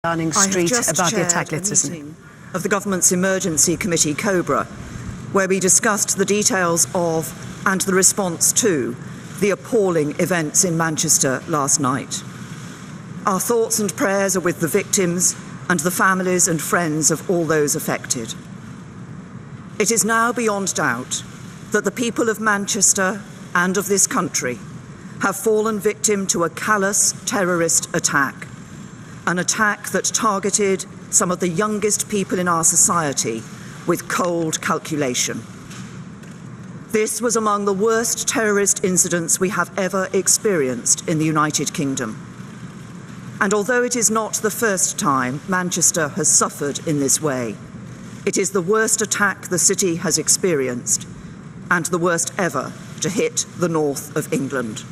Downing Street about the attack. Let's listen. Of the government's emergency committee, COBRA, where we discussed the details of and the response to the appalling events in Manchester last night. Our thoughts and prayers are with the victims and the families and friends of all those affected. It is now beyond doubt that the people of Manchester and of this country have fallen victim to a callous terrorist attack. An attack that targeted some of the youngest people in our society with cold calculation. This was among the worst terrorist incidents we have ever experienced in the United Kingdom. And although it is not the first time Manchester has suffered in this way, it is the worst attack the city has experienced and the worst ever to hit the north of England.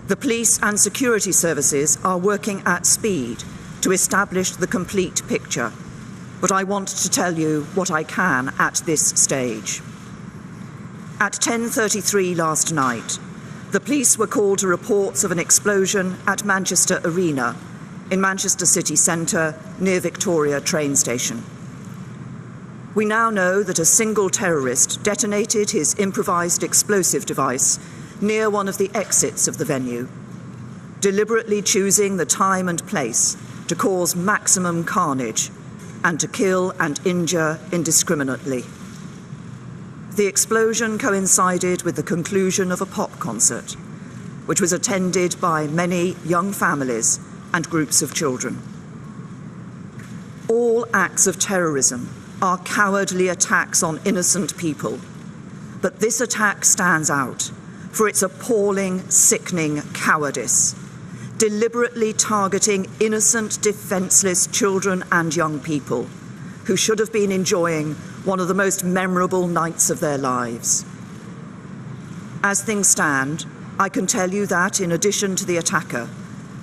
The police and security services are working at speed to establish the complete picture, but I want to tell you what I can at this stage. At 10:33 last night, the police were called to reports of an explosion at Manchester Arena in Manchester city centre near Victoria train station. We now know that a single terrorist detonated his improvised explosive device near one of the exits of the venue, deliberately choosing the time and place to cause maximum carnage and to kill and injure indiscriminately. The explosion coincided with the conclusion of a pop concert, which was attended by many young families and groups of children. All acts of terrorism are cowardly attacks on innocent people, but this attack stands out for its appalling, sickening cowardice, deliberately targeting innocent, defenceless children and young people who should have been enjoying one of the most memorable nights of their lives. As things stand, I can tell you that, in addition to the attacker,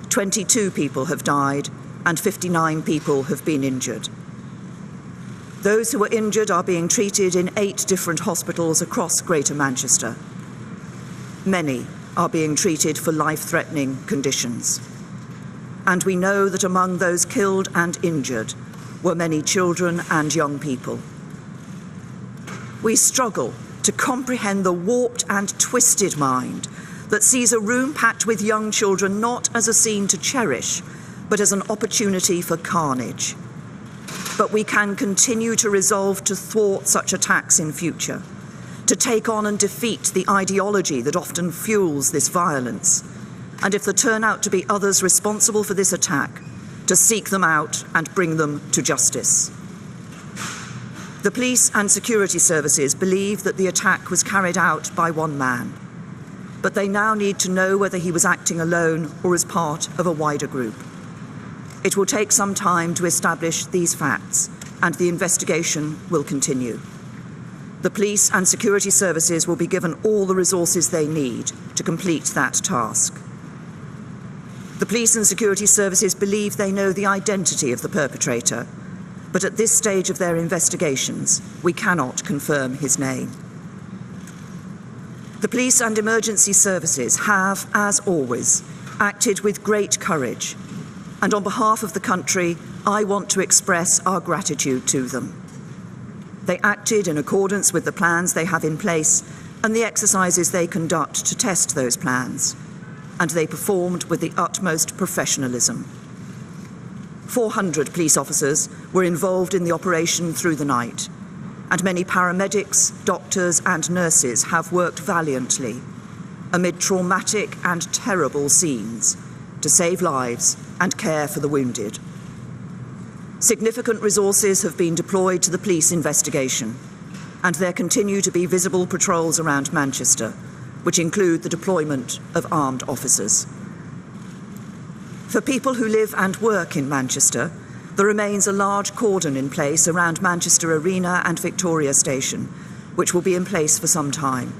22 people have died and 59 people have been injured. Those who were injured are being treated in 8 different hospitals across Greater Manchester. Many are being treated for life-threatening conditions. And we know that among those killed and injured were many children and young people. We struggle to comprehend the warped and twisted mind that sees a room packed with young children not as a scene to cherish, but as an opportunity for carnage. But we can continue to resolve to thwart such attacks in future, to take on and defeat the ideology that often fuels this violence, and if there turn out to be others responsible for this attack, to seek them out and bring them to justice. The police and security services believe that the attack was carried out by one man, but they now need to know whether he was acting alone or as part of a wider group. It will take some time to establish these facts, and the investigation will continue. The police and security services will be given all the resources they need to complete that task. The police and security services believe they know the identity of the perpetrator, but at this stage of their investigations, we cannot confirm his name. The police and emergency services have, as always, acted with great courage, and on behalf of the country, I want to express our gratitude to them. They acted in accordance with the plans they have in place and the exercises they conduct to test those plans, and they performed with the utmost professionalism. 400 police officers were involved in the operation through the night, and many paramedics, doctors and nurses have worked valiantly amid traumatic and terrible scenes to save lives and care for the wounded. Significant resources have been deployed to the police investigation, and there continue to be visible patrols around Manchester, which include the deployment of armed officers. For people who live and work in Manchester, there remains a large cordon in place around Manchester Arena and Victoria Station, which will be in place for some time.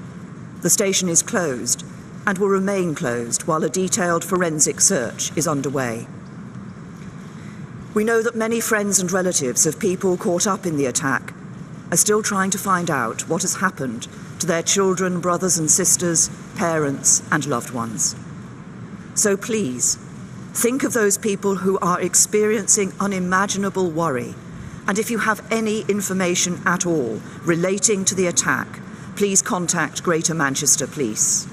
The station is closed and will remain closed while a detailed forensic search is underway. We know that many friends and relatives of people caught up in the attack are still trying to find out what has happened to their children, brothers and sisters, parents and loved ones. So please, Think of those people who are experiencing unimaginable worry. And if you have any information at all relating to the attack, please contact Greater Manchester Police.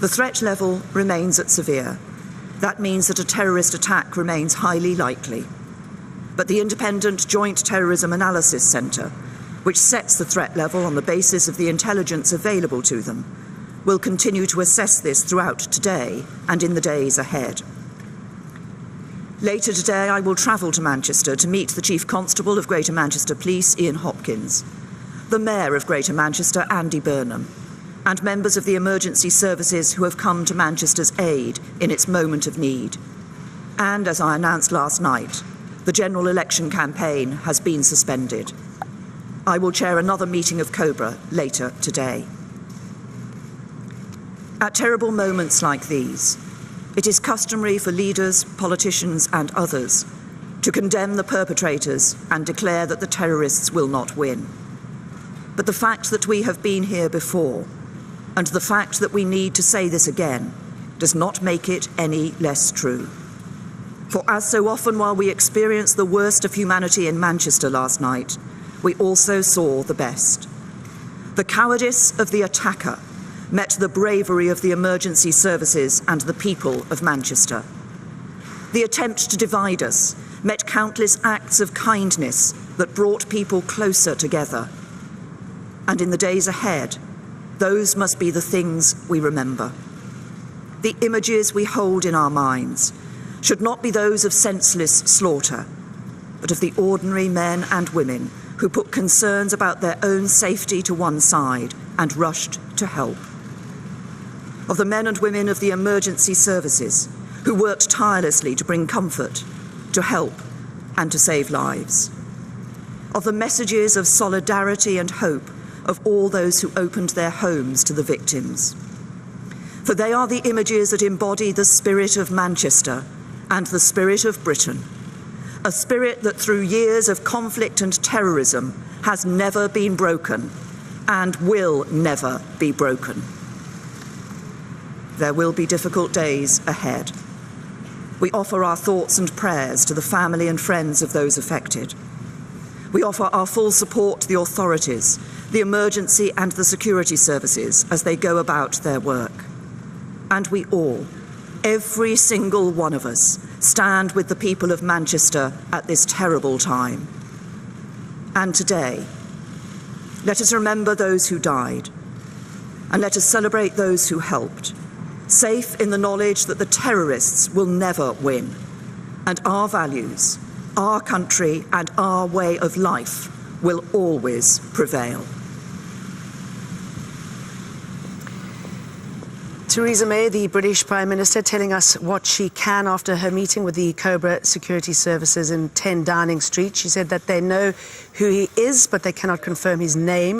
The threat level remains at severe. That means that a terrorist attack remains highly likely. But the Independent Joint Terrorism Analysis Centre, which sets the threat level on the basis of the intelligence available to them, will continue to assess this throughout today and in the days ahead. Later today, I will travel to Manchester to meet the Chief Constable of Greater Manchester Police, Ian Hopkins, the Mayor of Greater Manchester, Andy Burnham, and members of the emergency services who have come to Manchester's aid in its moment of need. And as I announced last night, the general election campaign has been suspended. I will chair another meeting of COBRA later today. At terrible moments like these, it is customary for leaders, politicians and others to condemn the perpetrators and declare that the terrorists will not win. But the fact that we have been here before, and the fact that we need to say this again, does not make it any less true. For as so often while we experienced the worst of humanity in Manchester last night, we also saw the best. The cowardice of the attacker met the bravery of the emergency services and the people of Manchester. The attempt to divide us met countless acts of kindness that brought people closer together. And in the days ahead, those must be the things we remember. The images we hold in our minds should not be those of senseless slaughter, but of the ordinary men and women who put concerns about their own safety to one side and rushed to help. Of the men and women of the emergency services who worked tirelessly to bring comfort, to help, and to save lives. Of the messages of solidarity and hope of all those who opened their homes to the victims. For they are the images that embody the spirit of Manchester and the spirit of Britain, a spirit that through years of conflict and terrorism has never been broken and will never be broken. There will be difficult days ahead. We offer our thoughts and prayers to the family and friends of those affected. We offer our full support to the authorities, the emergency and the security services as they go about their work. And we all, every single one of us, stand with the people of Manchester at this terrible time. And today, let us remember those who died, and let us celebrate those who helped, safe in the knowledge that the terrorists will never win, and our values, our country and our way of life will always prevail. Theresa May, the British Prime Minister, telling us what she can after her meeting with the Cobra Security Services in 10 Downing Street. She said that they know who he is, but they cannot confirm his name.